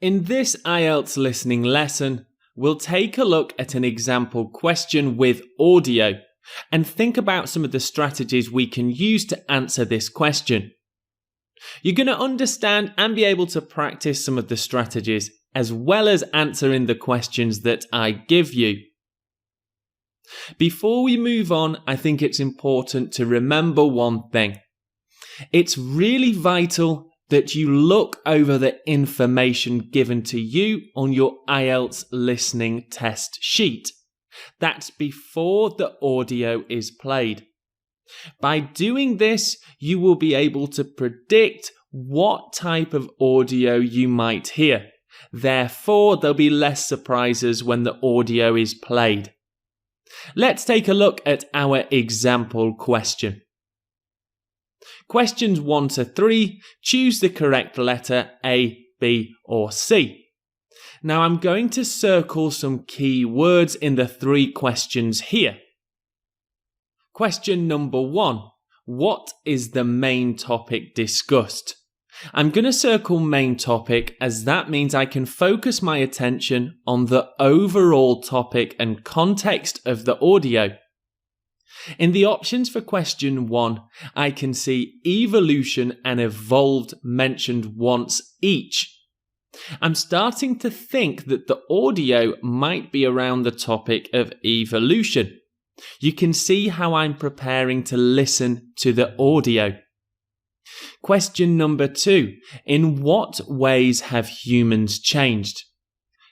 In this Ielts listening lesson, we'll take a look at an example question with audio and think about some of the strategies we can use to answer this question. You're going to understand and be able to practice some of the strategies as well as answering the questions that I give you. Before we move on, I think it's important to remember one thing. It's really vital that you look over the information given to you on your Ielts listening test sheet. That's before the audio is played. By doing this, you will be able to predict what type of audio you might hear. Therefore, there'll be less surprises when the audio is played. Let's take a look at our example question. Questions 1 to 3, choose the correct letter A, B, or C. Now I'm going to circle some key words in the 3 questions here. Question number 1. What is the main topic discussed? I'm going to circle main topic as that means I can focus my attention on the overall topic and context of the audio. In the options for question 1, I can see evolution and evolved mentioned once each. I'm starting to think that the audio might be around the topic of evolution. You can see how I'm preparing to listen to the audio. Question number 2. In what ways have humans changed?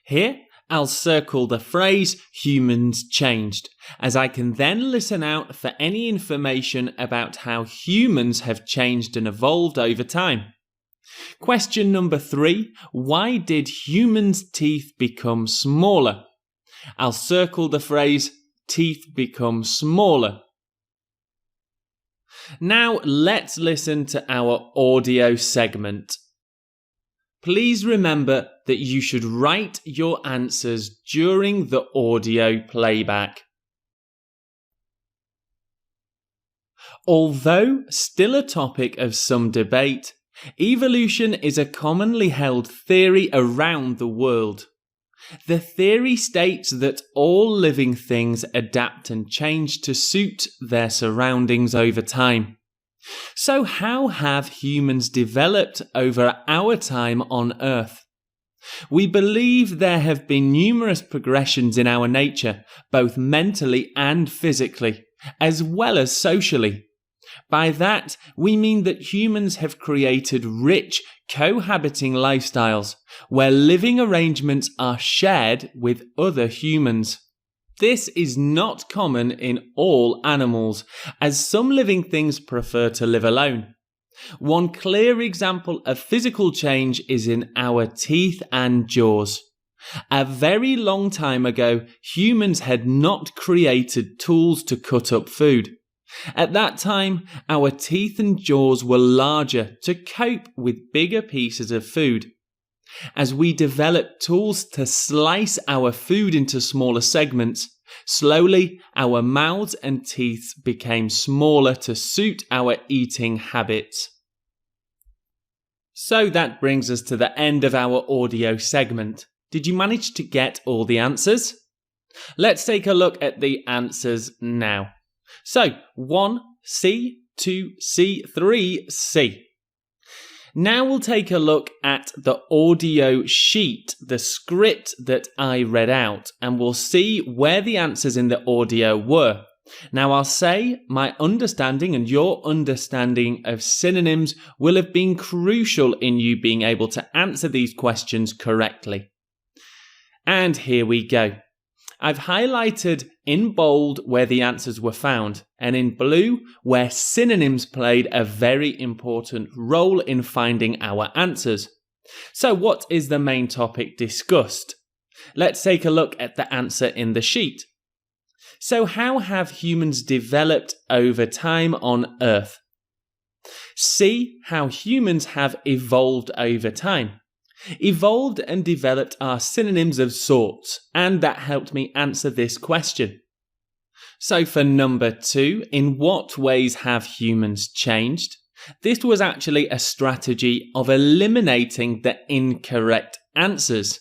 Here, I'll circle the phrase humans changed, as I can then listen out for any information about how humans have changed and evolved over time. Question number 3. Why did humans' teeth become smaller? I'll circle the phrase teeth become smaller. Now let's listen to our audio segment. Please remember that you should write your answers during the audio playback. Although still a topic of some debate, evolution is a commonly held theory around the world. The theory states that all living things adapt and change to suit their surroundings over time. So how have humans developed over our time on Earth? We believe there have been numerous progressions in our nature, both mentally and physically, as well as socially. By that, we mean that humans have created rich, cohabiting lifestyles where living arrangements are shared with other humans. This is not common in all animals, as some living things prefer to live alone. One clear example of physical change is in our teeth and jaws. A very long time ago, humans had not created tools to cut up food. At that time, our teeth and jaws were larger to cope with bigger pieces of food. As we developed tools to slice our food into smaller segments, slowly our mouths and teeth became smaller to suit our eating habits. So that brings us to the end of our audio segment. Did you manage to get all the answers? Let's take a look at the answers now. So, 1, C, 2, C, 3, C. Now we'll take a look at the audio sheet, the script that I read out, and we'll see where the answers in the audio were. Now I'll say my understanding and your understanding of synonyms will have been crucial in you being able to answer these questions correctly. And here we go. I've highlighted in bold where the answers were found, and in blue where synonyms played a very important role in finding our answers. So what is the main topic discussed? Let's take a look at the answer in the sheet. So how have humans developed over time on Earth? See how humans have evolved over time. Evolved and developed are synonyms of sorts, and that helped me answer this question. So for number 2, in what ways have humans changed? This was actually a strategy of eliminating the incorrect answers.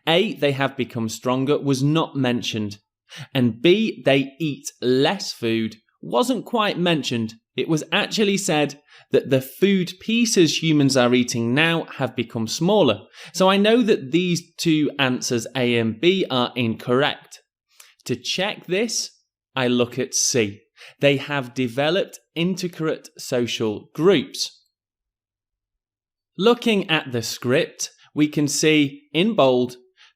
A, they have become stronger was not mentioned. And B, they eat less food wasn't quite mentioned. It was actually said that the food pieces humans are eating now have become smaller. So I know that these two answers A and B are incorrect. To check this, I look at C. They have developed integrate social groups. Looking at the script, we can see in bold,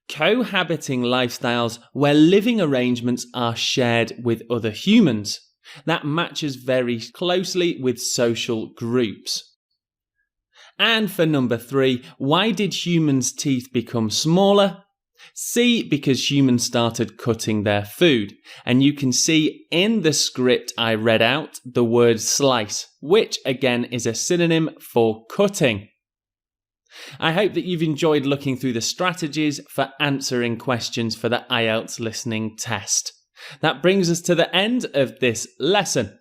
cohabiting lifestyles where living arrangements are shared with other humans. That matches very closely with social groups. And for number 3, why did humans' teeth become smaller? C, because humans started cutting their food. And you can see in the script I read out the word slice, which again is a synonym for cutting. I hope that you've enjoyed looking through the strategies for answering questions for the Ielts listening test. That brings us to the end of this lesson.